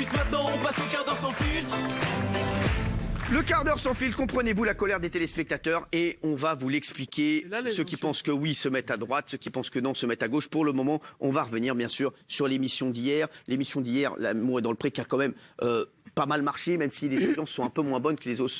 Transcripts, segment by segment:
suite, maintenant on passe au quart d'heure sans filtre. Le quart d'heure sans fil, comprenez-vous la colère des téléspectateurs et on va vous l'expliquer. Ceux qui pensent que oui se mettent à droite, ceux qui pensent que non se mettent à gauche. Pour le moment, on va revenir bien sûr sur l'émission d'hier. L'émission d'hier, L'amour est dans le pré, qui a quand même pas mal marché, même si les audiences sont un peu moins bonnes que les autres.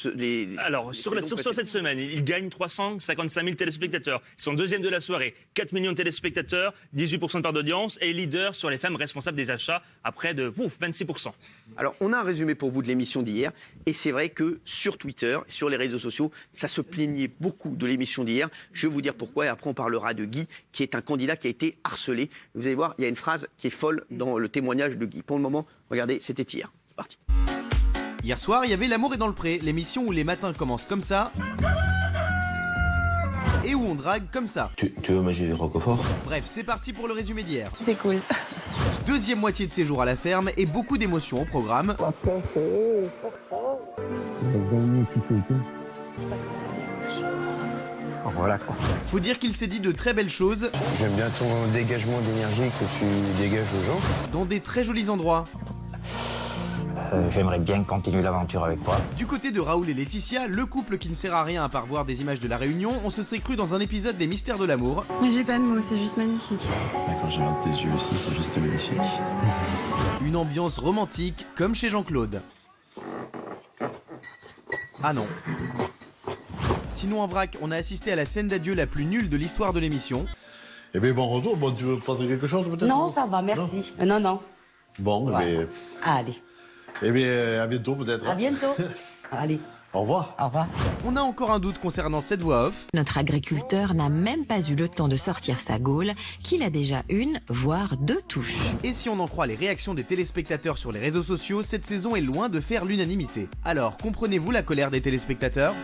Alors, sur cette semaine, ils gagnent 355 000 téléspectateurs. Ils sont deuxième de la soirée, 4 millions de téléspectateurs, 18% de part d'audience et leader sur les femmes responsables des achats à près de 26%. Alors, on a un résumé pour vous de l'émission d'hier et c'est vrai que sur Twitter, sur les réseaux sociaux, ça se plaignait beaucoup de l'émission d'hier. Je vais vous dire pourquoi et après on parlera de Guy, qui est un candidat qui a été harcelé. Vous allez voir, il y a une phrase qui est folle dans le témoignage de Guy. Pour le moment, regardez, c'était hier. C'est parti. Hier soir, il y avait L'amour est dans le pré, l'émission où les matins commencent comme ça et où on drague comme ça. Tu veux manger les roqueforts? Bref, c'est parti pour le résumé d'hier. C'est cool. Deuxième moitié de séjour à la ferme et beaucoup d'émotions au programme. Voilà quoi. Faut dire qu'il s'est dit de très belles choses J'aime bien ton dégagement d'énergie que tu dégages aux gens. dans des très jolis endroits. J'aimerais bien continuer l'aventure avec toi. Du côté de Raoul et Laetitia, le couple qui ne sert à rien à part voir des images de la réunion, on se serait cru dans un épisode des Mystères de l'amour. Mais j'ai pas de mots, c'est juste magnifique. Quand je regarde tes yeux aussi, c'est juste magnifique. Une ambiance romantique comme chez Jean-Claude. Ah non. Sinon en vrac, on a assisté à la scène d'adieu la plus nulle de l'histoire de l'émission. Eh bien, bon retour. Bon, tu veux prendre quelque chose peut-être? Non, ça va, merci. Non. Bon, Ouais. eh bien, Allez, à bientôt peut-être. à bientôt. Allez, Au revoir. au revoir. On a encore un doute concernant cette voix off. Notre agriculteur n'a même pas eu le temps de sortir sa gaule, qu'il a déjà une, voire deux touches. Et si on en croit les réactions des téléspectateurs sur les réseaux sociaux, cette saison est loin de faire l'unanimité. Alors, comprenez-vous la colère des téléspectateurs ?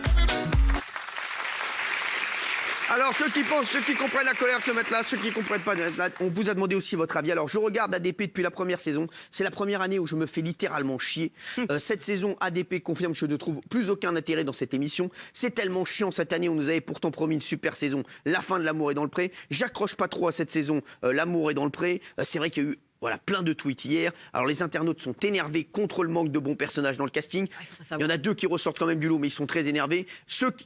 Alors, ceux qui comprennent la colère se mettent là, ceux qui comprennent pas, là, on vous a demandé aussi votre avis. Alors, je regarde ADP depuis la première saison. C'est la première année où je me fais littéralement chier. Cette saison, ADP confirme que je ne trouve plus aucun intérêt dans cette émission. C'est tellement chiant cette année, on nous avait pourtant promis une super saison. La fin de L'amour est dans le pré. J'accroche pas trop à cette saison. L'amour est dans le pré. C'est vrai qu'il y a eu plein de tweets hier. Alors les internautes sont énervés contre le manque de bons personnages dans le casting. Il y en a deux qui ressortent quand même du lot, mais ils sont très énervés.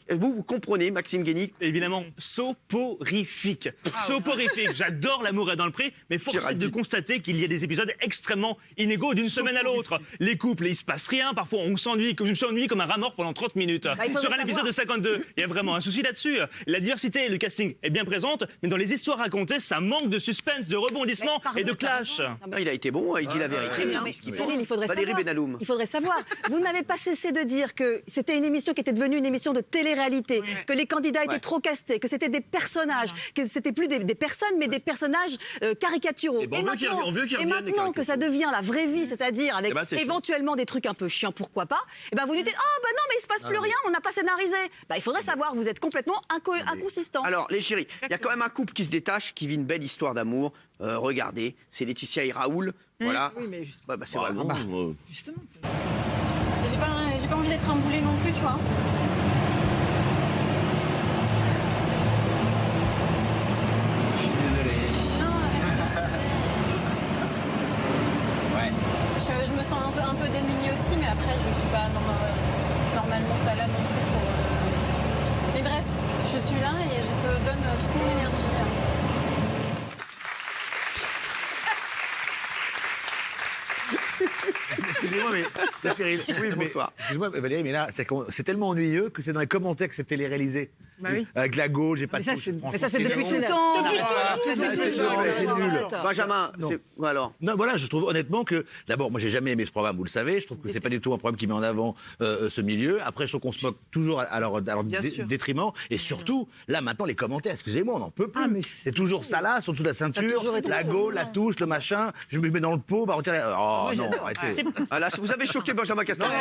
Vous comprenez, Maxime Guénic? Évidemment, soporifique. Soporifique. J'adore L'amour est dans le pré, mais force est de constater qu'il y a des épisodes extrêmement inégaux d'une semaine à l'autre. Les couples, il se passe rien. Parfois, on s'ennuie, je me suis ennuyé comme un rat mort pendant 30 minutes. Sur un épisode de 52, il y a vraiment un souci là-dessus. La diversité et le casting est bien présente, mais dans les histoires racontées, ça manque de suspense, de rebondissement et de clash. Non, il a été bon, il dit la vérité. Cyril, il faudrait Valérie savoir. Benaloum. Il faudrait savoir. Vous n'avez pas cessé de dire que c'était une émission qui était devenue une émission de télé-réalité, que les candidats étaient trop castés, que c'était des personnages, que c'était plus des personnes, mais des personnages caricaturaux. Et maintenant que ça devient la vraie vie, c'est-à-dire avec éventuellement des trucs un peu chiants, pourquoi pas, et ben vous nous dites non, mais il se passe plus rien, on n'a pas scénarisé. Il faudrait savoir, vous êtes complètement inconsistant. Alors, les chéris, il y a quand même un couple qui se détache, qui vit une belle histoire d'amour. Regardez, c'est Laetitia et Raoul. Voilà. Oui, mais c'est vraiment. justement. J'ai pas envie d'être un boulet non plus, tu vois. Je suis désolé. Ouais. Je me sens un peu démunie aussi, mais après, je suis pas normalement pas là non plus pour. Mais bref, je suis là et je te donne toute mon énergie. Excusez-moi, mais Cyril, oui, bonsoir. Excusez-moi, Valérie, mais là, c'est tellement ennuyeux que c'est dans les commentaires que c'est télé-réalisé. Bah oui. Avec la gauche, j'ai pas de Mais touche. ça, c'est depuis tout le temps. C'est nul. Benjamin, alors. Non, voilà, je trouve honnêtement que, d'abord, moi, j'ai jamais aimé ce programme, vous le savez. Je trouve que c'est pas du tout un programme qui met en avant ce milieu. Après, je trouve qu'on se moque toujours à leur détriment. Et surtout, là, maintenant, les commentaires, excusez-moi, on n'en peut plus. C'est toujours ça là, sur dessous de la ceinture, la gaule, la touche, le machin. Je me mets dans le pot, bah, retirer. Oh non, arrêtez. Là, vous avez choqué Benjamin Castaldi.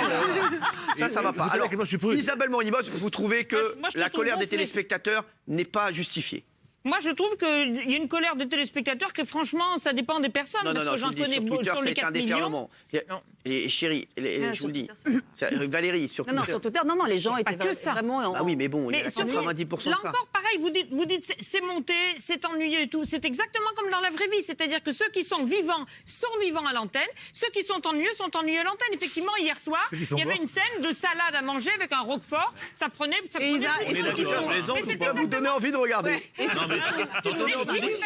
Ça va pas. Alors, Isabelle Morini-Bosse, vous trouvez que la colère des téléspectateurs n'est pas justifiée? Moi, je trouve qu'il y a une colère des téléspectateurs que, franchement, ça dépend des personnes. Non, parce que je vous j'en le dis, connais sur beaucoup Twitter, sur les c'est un 4 millions. déferlement. Non. Et chérie, je vous le dis, Valérie, sur Non, Twitter. sur Twitter, non, les gens étaient que ça. vraiment... Ah oui, mais bon, il y a Mais surtout, 90% de là ça. encore, pareil, vous dites c'est monté, c'est ennuyeux et tout. C'est exactement comme dans la vraie vie. C'est-à-dire que ceux qui sont vivants à l'antenne. Ceux qui sont ennuyeux à l'antenne. Effectivement, hier soir, il y avait une scène de salade à manger avec un roquefort. Ça prenait pour ceux qui sont... Mais c'était Ça vous donner envie de regarder. Oui,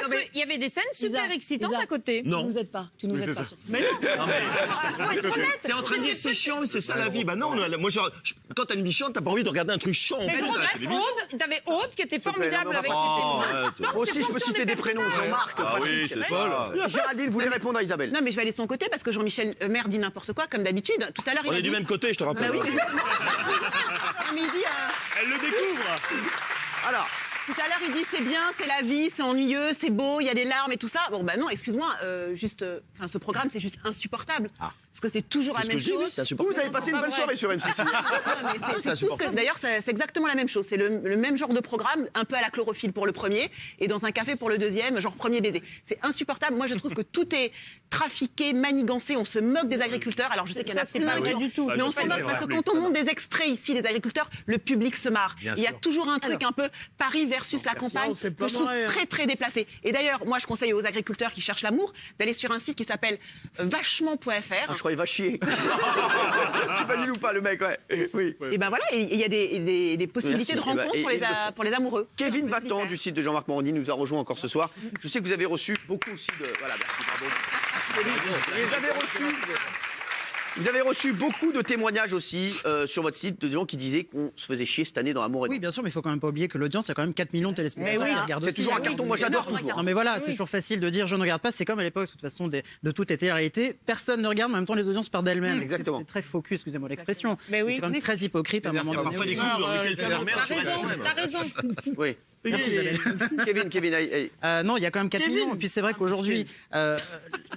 parce qu'il y avait des scènes super excitantes à côté. Tu nous aides pas. Tu nous aides pas. Mais non. Faut être honnête. T'es en train de dire c'est chiant, mais c'est ça la vie. Bah non, moi, quand t'as une vie chiante, t'as pas envie de regarder un truc chiant. Mais je regrette Aude, t'avais Aude qui était formidable avec ses Moi aussi, je peux citer des prénoms. Jean-Marc, oui, c'est ça. Géraldine voulait répondre à Isabelle. Non, mais je vais aller de son côté parce que Jean-Michel Maire dit n'importe quoi, comme d'habitude. Tout à l'heure, il On a est du dit... même côté, je te rappelle. Bah oui. Mais il dit... Elle le découvre. Alors, Tout à l'heure, il dit c'est bien, c'est la vie, c'est ennuyeux, c'est beau, il y a des larmes et tout ça. Bon, bah non, excuse-moi, ce programme, c'est juste insupportable. Parce que c'est toujours la même chose. vous avez passé une belle soirée sur M6. D'ailleurs, c'est exactement la même chose. C'est le même genre de programme, un peu à la chlorophylle pour le premier, et dans un café pour le deuxième, genre premier baiser. C'est insupportable. Moi, je trouve que tout est trafiqué, manigancé. On se moque des agriculteurs. Alors, je sais qu'il y en a plein du tout. mais on se moque parce que quand on monte des extraits ici des agriculteurs, le public se marre. Il y a toujours un truc un peu Paris versus la campagne que je trouve très, très déplacé. Et d'ailleurs, moi, je conseille aux agriculteurs qui cherchent l'amour d'aller sur un site qui s'appelle vachement.fr. Je crois qu'il va chier. J'imagine ou pas, le mec, ouais. Oui. Et ben voilà, il y a des possibilités de rencontres pour les amoureux. Kevin Vatan du site de Jean-Marc Morandi nous a rejoint encore ce soir. Je sais que vous avez reçu beaucoup aussi de... Voilà, merci, pardon. Vous avez reçu beaucoup de témoignages aussi sur votre site de gens qui disaient qu'on se faisait chier cette année dans Amour et Oui, bien sûr, mais il faut quand même pas oublier que l'audience, il y a quand même 4 millions de téléspectateurs qui regardent c'est aussi. toujours un carton, moi j'adore toujours. Non mais voilà, c'est toujours facile de dire je ne regarde pas, c'est comme à l'époque de toute façon de toute les télé-réalités, personne ne regarde, mais en même temps les audiences partent d'elles-mêmes. Exactement. C'est très focus, excusez-moi l'expression. Mais oui. C'est quand même très hypocrite à un moment donné. Parfois des coups dans lesquels tu T'as raison. Oui. Merci Isabelle. Kevin, non, il y a quand même 4 millions. Et puis c'est vrai qu'aujourd'hui,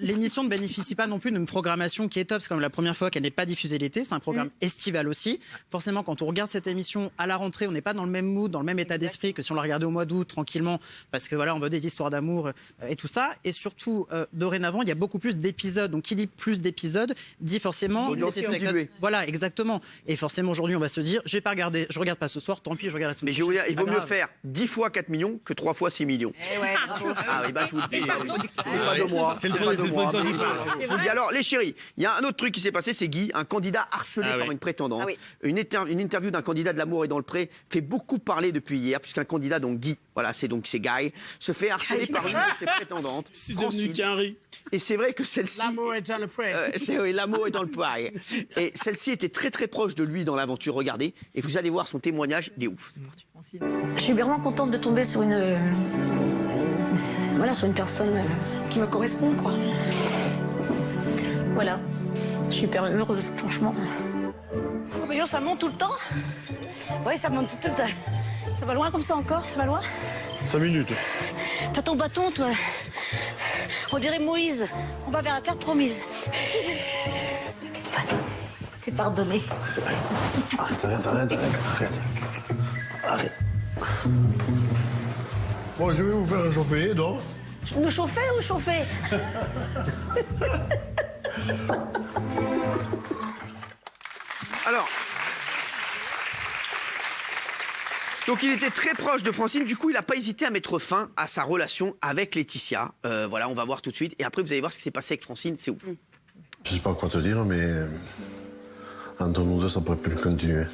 l'émission ne bénéficie pas non plus d'une programmation qui est top. C'est quand même la première fois qu'elle n'est pas diffusée l'été. C'est un programme estival aussi. Forcément, quand on regarde cette émission à la rentrée, on n'est pas dans le même mood, dans le même état d'esprit que si on la regardait au mois d'août tranquillement, parce que voilà, on veut des histoires d'amour et tout ça. Et surtout, dorénavant, il y a beaucoup plus d'épisodes. Donc, qui dit plus d'épisodes dit forcément des téléspectateurs. Voilà, exactement. Et forcément, aujourd'hui, on va se dire, je vais pas regarder, je regarde pas ce soir. Tant pis, je regarde la semaine mais je vais vous dire, il vaut mieux grave. faire 10 fois 4 millions que 3 fois 6 millions. Ah oui, bah je vous le dis. C'est pas de moi. C'est pas de moi. Je vous le dis. Alors, les chéris, il y a un autre truc qui s'est passé, c'est Guy, un candidat harcelé par une prétendante. Une interview d'un candidat de l'amour et dans le pré fait beaucoup parler depuis hier, puisqu'un candidat, donc Guy, voilà, c'est Guy, se fait harceler par une de ses prétendantes. C'est devenu Quinry. Et c'est vrai que celle-ci... L'amour est dans le pré. Oui, l'amour est dans le poirier. Et celle-ci était très très proche de lui dans l'aventure. Regardez, et vous allez voir son témoignage, il est ouf. C'est parti. Je suis vraiment contente de tomber sur une personne qui me correspond, quoi. Voilà, je suis hyper heureuse, franchement. Voyons, ça monte tout le temps. Oui, ça monte tout le temps. Ça va loin comme ça encore, ça va loin. 5 minutes. T'as ton bâton, toi. On dirait Moïse. On va vers la terre promise. T'es pardonné. Arrête. Bon, je vais vous faire chauffer, donc. Nous chauffer ou chauffer? Alors, donc il était très proche de Francine, du coup il n'a pas hésité à mettre fin à sa relation avec Laetitia. Voilà, on va voir tout de suite. Et après vous allez voir ce qui s'est passé avec Francine, c'est ouf. Je sais pas quoi te dire, mais entre nous deux, ça pourrait plus continuer.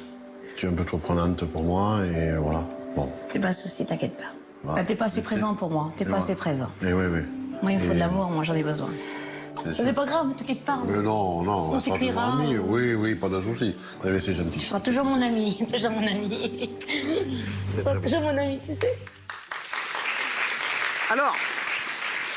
Tu es un peu trop prenante pour moi et voilà. Bon. C'est pas un souci, t'inquiète pas. Voilà. T'es pas assez présent pour moi, t'es pas assez présent. Et oui. Moi, il me faut de l'amour, moi j'en ai besoin. C'est pas grave, t'inquiète pas. Mais non, On s'écrira. Oui, pas de souci. Allez, c'est gentil. Tu seras toujours mon ami, toujours mon ami. Tu seras toujours mon ami, tu sais. Alors,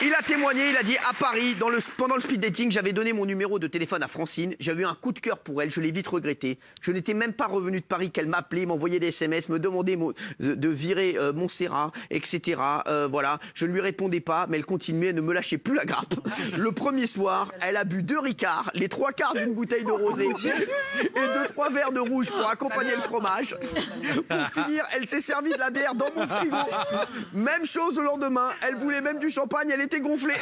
Il a témoigné, il a dit à Paris, pendant le speed dating, j'avais donné mon numéro de téléphone à Francine. J'avais eu un coup de cœur pour elle, je l'ai vite regretté. Je n'étais même pas revenu de Paris qu'elle m'appelait, m'envoyait des SMS, me demandait de virer Montserrat, etc. Voilà, je ne lui répondais pas, mais elle continuait, elle ne me lâchait plus la grappe. Le premier soir, elle a bu 2 Ricards, les 3 quarts d'une bouteille de rosé et 2-3 verres de rouge pour accompagner le fromage. Pour finir, elle s'est servie de la bière dans mon frigo. Même chose le lendemain, elle voulait même du champagne, elle était gonflée.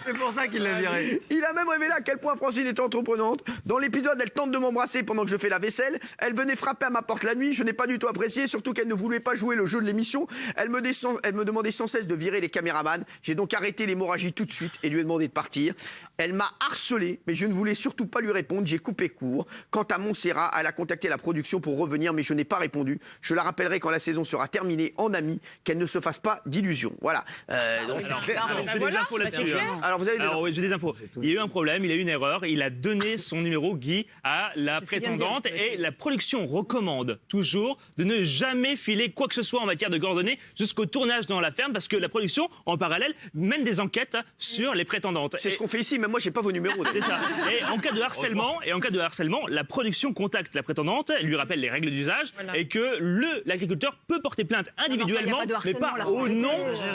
C'est pour ça qu'il l'a viré. Il a même révélé à quel point Francine était entreprenante. Dans l'épisode, elle tente de m'embrasser pendant que je fais la vaisselle. Elle venait frapper à ma porte la nuit, je n'ai pas du tout apprécié, surtout qu'elle ne voulait pas jouer le jeu de l'émission. Elle me demandait sans cesse de virer les caméramans. J'ai donc arrêté l'hémorragie tout de suite et lui ai demandé de partir. Elle m'a harcelé, mais je ne voulais surtout pas lui répondre, j'ai coupé court. Quant à Montserrat, elle a contacté la production pour revenir, mais je n'ai pas répondu. Je la rappellerai quand la saison sera terminée en amie, qu'elle ne se fasse pas d'illusions. Voilà. Donc c'est clair. J'ai des infos là-dessus. Alors vous avez j'ai des infos. Il y a eu un problème, il a eu une erreur. Il a donné son numéro, Guy, à la prétendante et la production recommande toujours de ne jamais filer quoi que ce soit en matière de coordonnées jusqu'au tournage dans la ferme parce que la production, en parallèle, mène des enquêtes sur les prétendantes. C'est ce qu'on fait ici, mais moi j'ai pas vos numéros. C'est ça. Et en cas de harcèlement, la production contacte la prétendante, elle lui rappelle les règles d'usage et que l'agriculteur peut porter plainte individuellement, mais pas au nom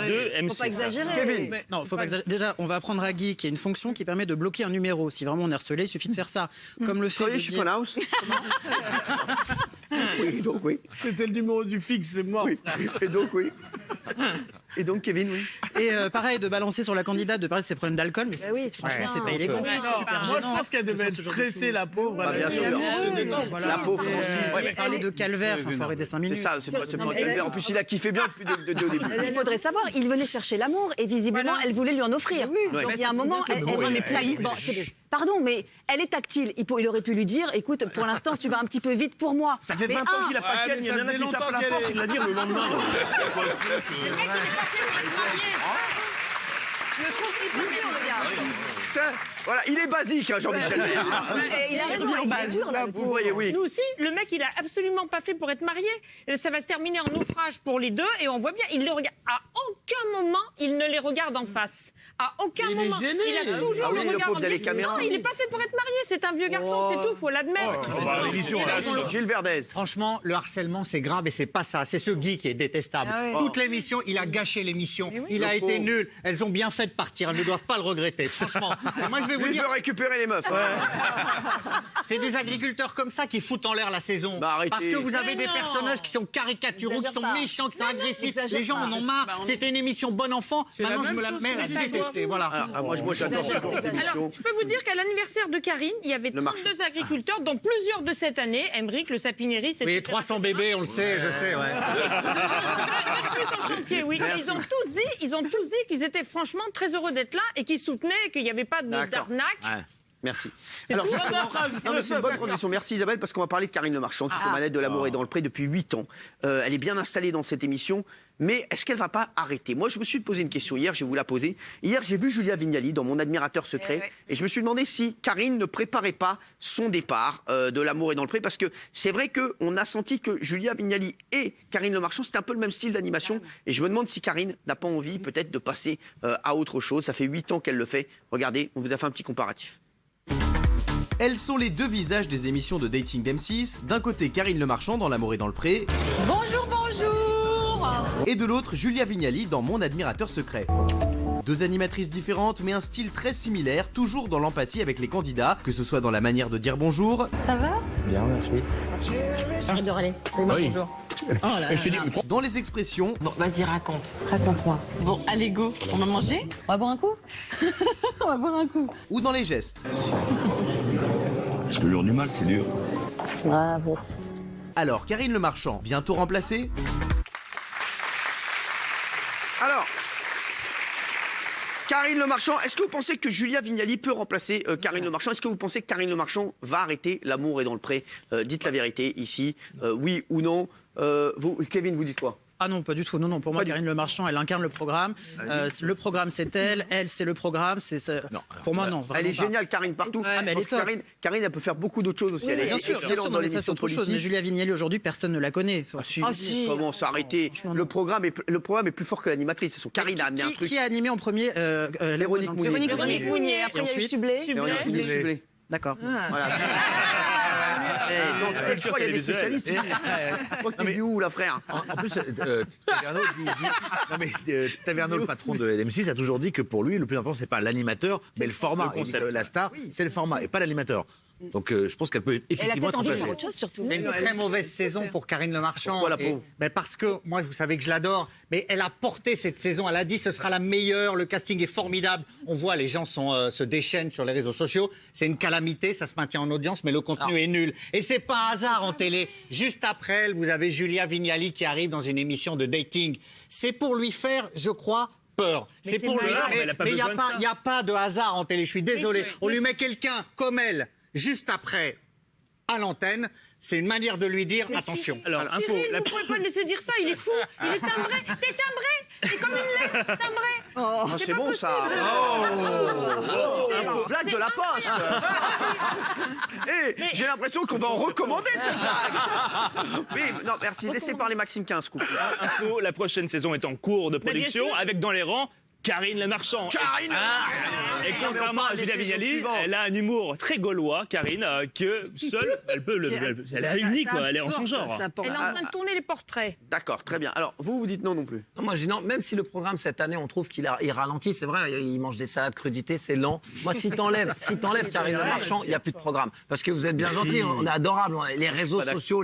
de MC. Faut pas exagérer. Kevin. Non, faut pas exagérer. Déjà, on va apprendre à Guy qu'il y a une fonction qui permet de bloquer un numéro. Si vraiment on est harcelé, il suffit de faire ça. Comme le fait de Chiffon House. Oui, donc oui. C'était le numéro du fixe, c'est mort. Oui. Et donc oui. Et donc Kevin, oui. Et pareil, de balancer sur la candidate, de parler de ses problèmes d'alcool, mais franchement, c'est pas élégant. C'est super Moi, gênant. je pense qu'elle devait être stressée, la pauvre. Bien sûr. La pauvre aussi. Parler de calvaire, il faut arrêter 5 minutes. C'est ça, c'est pas calvaire. En plus, il a kiffé bien depuis le début. Il faudrait savoir, il venait chercher l'amour et visiblement, elle voulait lui en offrir. Donc il y a un moment, elle en est plaie. Bon, pardon, mais elle est tactile. Il aurait pu lui dire, écoute, pour l'instant, tu vas un petit peu vite pour moi. Ça fait 20 ans qu'il a pas de il y en a qui tape à la porte, il l'a dit le lendemain. C'est quoi ce truc Le trou qui est dur, le gars. Voilà, il est basique, Jean-Michel Maire. Il a raison, il est dur, là. Vous voyez, oui. Nous aussi, le mec, il a absolument pas fait pour être marié. Et ça va se terminer en naufrage pour les deux, et on voit bien, il le regarde. À aucun moment, il ne les regarde en face. À aucun moment. Est gêné. Il a toujours le regard en les caméras. Non, il n'est pas fait pour être marié. C'est un vieux garçon, c'est tout, faut l'admettre. Gilles Verdez. Franchement, le harcèlement, c'est grave et c'est pas ça. C'est ce Guy qui est détestable. Toute l'émission, il a gâché l'émission. Il a été nul. Elles ont bien fait de partir. Elles ne doivent pas le regretter. Franchement. Moi, je vais vous Il dire. veut récupérer les meufs. C'est des agriculteurs comme ça qui foutent en l'air la saison. Arrêtez. Parce que vous avez des personnages qui sont caricaturaux, qui sont méchants, qui sont agressifs. Les gens en ont marre. C'était une émission bon enfant. Maintenant, je me la mets à détester. Voilà. Moi, j'adore cette Alors, émission. je peux vous dire qu'à l'anniversaire de Karine, il y avait 32 agriculteurs, dont plusieurs de cette année. Emmerich, le Sapineri, c'était... Oui, 300 bébés, on le sait, je sais, ouais. En chantier, oui. Ils ont tous dit qu'ils étaient franchement très heureux d'être là et qu'ils soutenaient qu'il n'y avait pas d'arnaque. Ouais. Merci. Alors justement, non, mais c'est une bonne transition. Merci Isabelle, parce qu'on va parler de Karine Le Marchand, qui est aux manettes de L'amour est dans le pré depuis 8 ans. Elle est bien installée dans cette émission, mais est-ce qu'elle va pas arrêter? Moi, je me suis posé une question hier, je vais vous la poser. Hier, j'ai vu Julia Vignali dans Mon admirateur secret, et je me suis demandé si Karine ne préparait pas son départ de L'amour est dans le pré, parce que c'est vrai qu'on a senti que Julia Vignali et Karine Le Marchand, c'est un peu le même style d'animation, et je me demande si Karine n'a pas envie peut-être de passer à autre chose. Ça fait 8 ans qu'elle le fait. Regardez, on vous a fait un petit comparatif. Elles sont les deux visages des émissions de dating d'M6. D'un côté, Karine Le Marchand dans L'amour est dans le pré. Bonjour, bonjour. Et de l'autre, Julia Vignali dans Mon admirateur secret. Deux animatrices différentes, mais un style très similaire, toujours dans l'empathie avec les candidats, que ce soit dans la manière de dire bonjour. Ça va? Bien, merci. Arrête de râler. Bonjour. Oh là là. Dans les expressions. Bon, vas-y, raconte. Raconte-moi. Bon, allez, go. On va manger? On va boire un coup? On va boire un coup. Ou dans les gestes. C'est toujours du mal, c'est dur. Bravo. Alors, Karine Le Marchand, bientôt remplacée? Alors, Karine Le Marchand, est-ce que vous pensez que Julia Vignali peut remplacer Karine Le Marchand? Est-ce que vous pensez que Karine Le Marchand va arrêter L'amour est dans le pré? Dites la vérité ici, oui ou non. Kevin, vous dites quoi? Ah non, pas du tout. Non, pour moi, Karine Le Marchand, elle incarne le programme. Le programme, c'est elle. Elle, c'est le programme. Pour moi, non. Elle est géniale, Karine, partout. Ah, mais elle est top. Karine, elle peut faire beaucoup d'autres choses aussi. Elle est bien sûr, excellente dans mais ça, c'est autre chose. Mais Julia Vignali, aujourd'hui, personne ne la connaît. Si. Comment s'arrêter? Le programme est plus fort que l'animatrice. Karine a amené un truc. Qui a animé en premier Véronique Mounier. Après, il y a eu Sublet. D'accord. Voilà. Donc, je crois qu'il y a des spécialistes ici. Je crois que t'es vu où, là, frère? En plus, Taverneau, le patron de M6, a toujours dit que pour lui, le plus important, c'est pas l'animateur, mais le format. Il dit que la star, c'est le format et pas l'animateur. Donc je pense qu'elle peut effectivement être remplacée. C'est une très mauvaise saison pour Karine Le Marchand. Pourquoi la pauvre? Parce que moi, vous savez que je l'adore, mais elle a porté cette saison. Elle a dit ce sera la meilleure, le casting est formidable. On voit les gens se déchaînent sur les réseaux sociaux. C'est une calamité, ça se maintient en audience, mais le contenu est nul. Et c'est pas un hasard en télé. Juste après elle, vous avez Julia Vignali qui arrive dans une émission de dating. C'est pour lui faire, je crois, peur. C'est pour lui. Mais il n'y a pas de hasard en télé. Je suis désolé. On lui met quelqu'un comme elle. Juste après, à l'antenne, c'est une manière de lui dire attention. Alors, info. Vous ne pouvez pas le laisser dire ça, il est fou. Il est timbré. T'es timbré. C'est comme une lettre timbrée. C'est bon, ça. Blague de la poste. J'ai l'impression qu'on va en recommander cette blague. Oui, non, merci. Laissez parler Maxime 15. Info, la prochaine saison est en cours de production, avec dans les rangs Karine Le Marchand. Et contrairement à Julia Vignali, elle a un humour très gaulois, Karine, que seule, elle est unique, elle est en son genre. Elle est en train de tourner les portraits. D'accord, très bien. Alors, vous dites non plus. Non, moi, je dis non, même si le programme, cette année, on trouve qu'il ralentit, c'est vrai, il mange des salades crudités, c'est lent. Moi, si t'enlèves Karine Le Marchand, il n'y a plus de programme. Parce que vous êtes bien gentils, on est adorables. Les réseaux sociaux,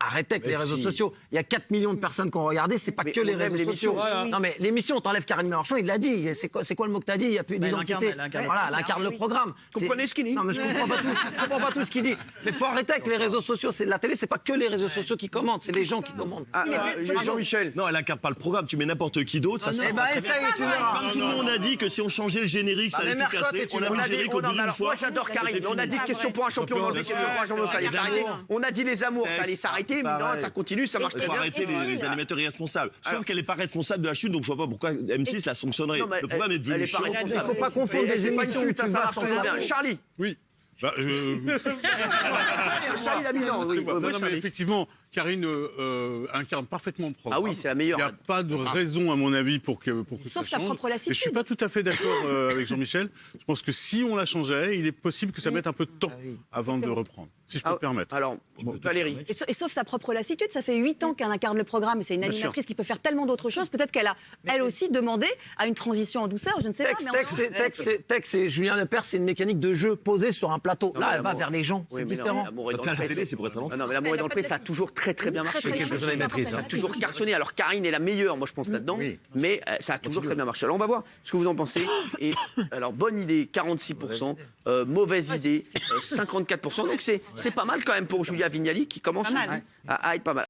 arrêtez avec les réseaux sociaux. Il y a 4 millions de personnes qui ont regardé, c'est pas que les réseaux sociaux. Non, mais l'émission, t'enlèves Karine Le Marchand, il l'a dit. C'est quoi le mot que t'as dit? Il n'y a plus d'identité. Voilà, elle incarne le programme. Comprenez ce qu'il dit? Non, mais je comprends pas tout ce qu'il dit. Mais faut arrêter avec les réseaux sociaux. La télé, c'est pas que les réseaux sociaux qui commandent, c'est les gens qui commandent. Jean-Michel. Non, elle incarne pas le programme. Tu mets n'importe qui d'autre, ça se passe. Essaye, tu verras. Comme tout le monde a dit que si on changeait le générique, ça allait tout casser. On a vu le générique au bout d'une fois. Moi, j'adore Karine. On a dit question pour un champion dans le question pour un champion, ça allait s'arrêter. On a dit les amours, ça allait s'arrêter. Mais non, ça continue, ça marche très bien. Il faut arrêter les animateurs irresponsables. Sauf qu'elle n'est pas responsable de la chute, donc je vois pas pourquoi M6 la sanctionnerait. Le programme est devenu chiant. Il ne faut pas confondre des émissions. Ça marche très bien. Charlie. Oui. Charlie Laminant, oui. Non, mais effectivement, Karine incarne parfaitement le programme. Ah oui, c'est la meilleure. Il n'y a pas de raison, à mon avis, pour que sauf ça sa change. propre lassitude. Et je ne suis pas tout à fait d'accord avec Jean-Michel. Je pense que si on la changeait, il est possible que ça mette un peu de temps avant de reprendre, si je peux me permettre. Alors, Valérie. Et sauf sa propre lassitude, ça fait 8 ans qu'elle incarne le programme et c'est une animatrice qui peut faire tellement d'autres choses. Peut-être qu'elle a, elle aussi, demandé à une transition en douceur, je ne sais pas. Tex et Julien Lepers, c'est une mécanique de jeu posée sur un plateau. Là, elle va vers les gens, c'est différent. L'amour est dans le pré, c'est pour être non, mais l'amour est dans le pré, ça a toujours très bien marché. Ça a toujours cartonné. Alors Karine est la meilleure, moi je pense là-dedans, mais ça a toujours très bien marché. Alors on va voir ce que vous en pensez. Et alors bonne idée, 46%, mauvaise idée, 54%. Donc c'est pas mal quand même pour Julia Vignali qui commence à être pas mal.